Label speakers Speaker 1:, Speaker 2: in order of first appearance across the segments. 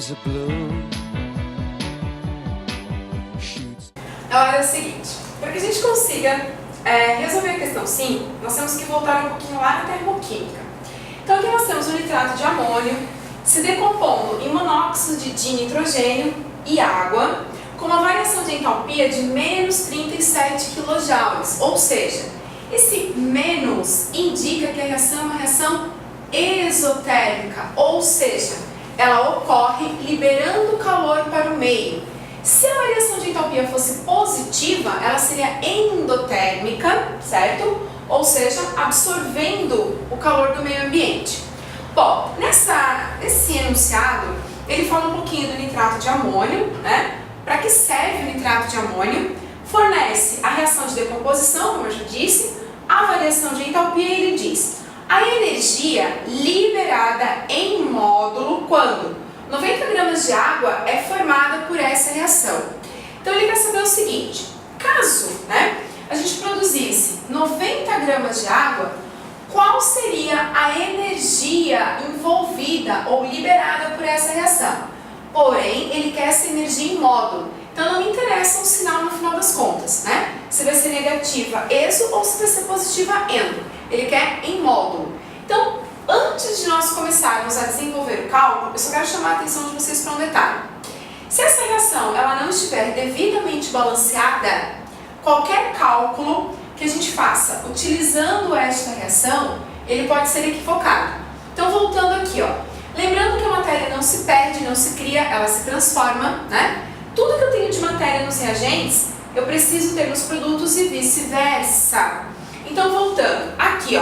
Speaker 1: skies are blue.
Speaker 2: Ela é o seguinte, para que a gente consiga resolver a questão sim, nós temos que voltar um pouquinho lá na termoquímica. Então aqui nós temos o nitrato de amônio se decompondo em monóxido de nitrogênio e água, com uma variação de entalpia de menos 37 kJ, ou seja, esse menos indica que a reação é uma reação exotérmica, ou seja, ela ocorre liberando calor para o meio. Se a variação de entalpia fosse positiva, ela seria endotérmica, certo? Ou seja, absorvendo o calor do meio ambiente. Bom, nesse enunciado, ele fala um pouquinho do nitrato de amônio, né? Para que serve o nitrato de amônio? Fornece a reação de decomposição, como eu já disse, a variação de entalpia, e ele diz a energia liberada em módulo quando 90 gramas de água é formada por essa reação. Então ele quer saber o seguinte, caso a gente produzisse 90 gramas de água, qual seria a energia envolvida ou liberada por essa reação? Porém, ele quer essa energia em módulo. Então não me interessa o sinal no final das contas, né? Se vai ser negativa exo ou se vai ser positiva endo. Ele quer em módulo. Então, antes de nós começarmos a desenvolver o cálculo, eu só quero chamar a atenção de vocês para um detalhe. Se essa reação ela não estiver devidamente balanceada, qualquer cálculo que a gente faça utilizando esta reação, ele pode ser equivocado. Então, voltando aqui, lembrando que a matéria não se perde, não se cria, ela se transforma, né? Tudo que eu tenho de matéria nos reagentes, eu preciso ter nos produtos e vice-versa. Então, voltando, aqui,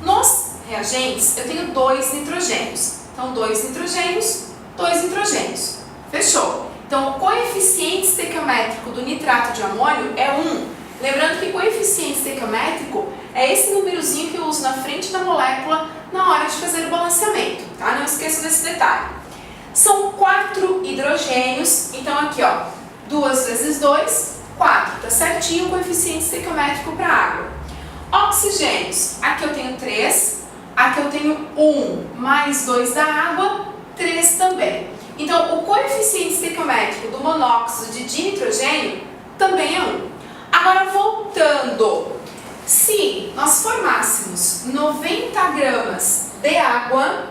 Speaker 2: nos reagentes, eu tenho 2 nitrogênios. Então, 2 nitrogênios, 2 nitrogênios. Fechou? Então, o coeficiente estequiométrico do nitrato de amônio é 1. Lembrando que coeficiente estequiométrico é esse númerozinho que eu uso na frente da molécula na hora de fazer o balanceamento, tá? Não esqueça desse detalhe. São 4 hidrogênios, então aqui, 2 vezes 2, 4, tá certinho o coeficiente estequiométrico para a água. Oxigênios, aqui eu tenho 3, aqui eu tenho 1 mais 2 da água, 3 também. Então, o coeficiente estequiométrico do monóxido de nitrogênio também é 1. Agora, voltando, se nós formássemos 90 gramas de água,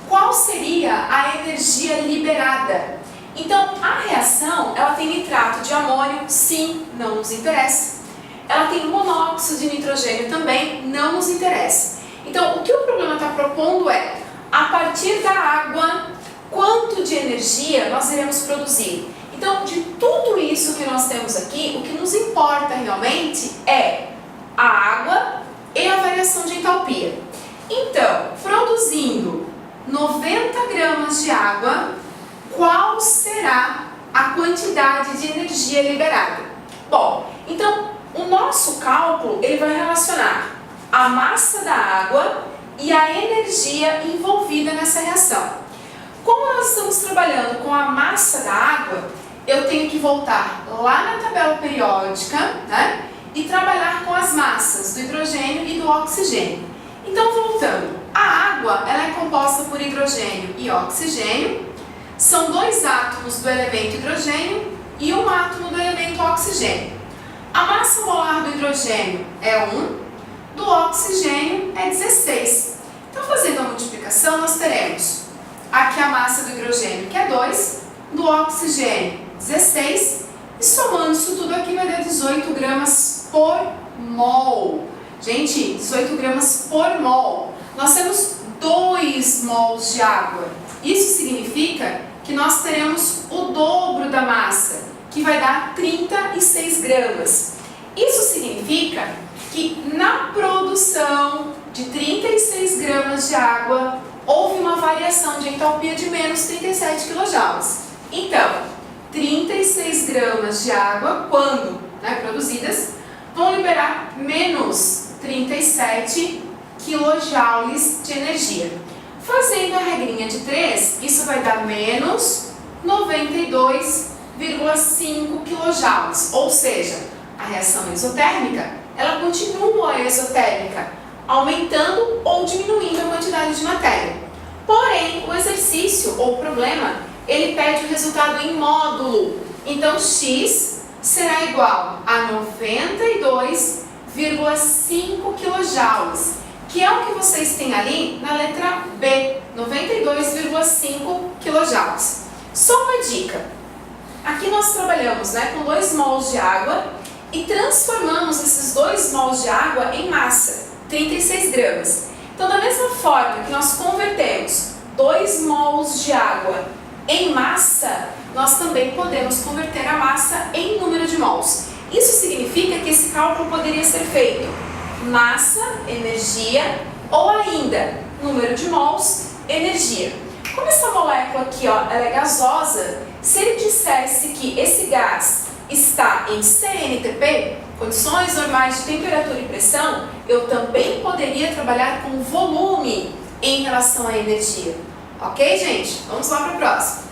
Speaker 2: qual seria a energia liberada? Então, a reação, ela tem nitrato de amônio, sim, não nos interessa. Ela tem monóxido de nitrogênio também, não nos interessa. Então, o que o problema está propondo é, a partir da água, quanto de energia nós iremos produzir? Então, de tudo isso que nós temos aqui, o que nos importa realmente é a água e a variação de entalpia. Então, produzindo 90 gramas de água, qual será a quantidade de energia liberada? Bom, então, o nosso cálculo ele vai relacionar a massa da água e a energia envolvida nessa reação. Como nós estamos trabalhando com a massa da água, eu tenho que voltar lá na tabela periódica, né, e trabalhar com as massas do hidrogênio e do oxigênio. Então, voltando, a água ela é composta por hidrogênio e oxigênio, são 2 átomos do elemento hidrogênio e 1 átomo do elemento oxigênio. A massa molar do hidrogênio é 1, do oxigênio é 16. Então, fazendo a multiplicação, nós teremos aqui a massa do hidrogênio, que é 2, do oxigênio, 16, e somando isso tudo aqui vai dar 18 gramas por mol. Gente, 18 gramas por mol. Nós temos 2 mols de água. Isso significa que nós teremos o dobro da massa, que vai dar 36 gramas. Isso significa que na produção de 36 gramas de água, houve uma variação de entalpia de menos 37 kJ. Então, 36 gramas de água, quando produzidas, vão liberar menos 37 kJ de energia. Fazendo a regrinha de 3, isso vai dar menos 92,5 kJ. Ou seja, a reação exotérmica, ela continua exotérmica, aumentando ou diminuindo a quantidade de matéria. Porém, o exercício ou o problema, ele pede o resultado em módulo. Então, X será igual a 92,5 kJ, que é o que vocês têm ali na letra B, 92,5 kJ. Só uma dica. Aqui nós trabalhamos, com 2 mols de água e transformamos esses 2 mols de água em massa, 36 gramas. Então, da mesma forma que nós convertemos 2 mols de água em massa, nós também podemos converter a massa em número de mols. Isso significa que esse cálculo poderia ser feito massa, energia, ou ainda número de mols, energia. Como essa molécula aqui, ela é gasosa, se ele dissesse que esse gás está em CNTP, condições normais de temperatura e pressão, eu também poderia trabalhar com volume em relação à energia. Ok, gente? Vamos lá para a próxima.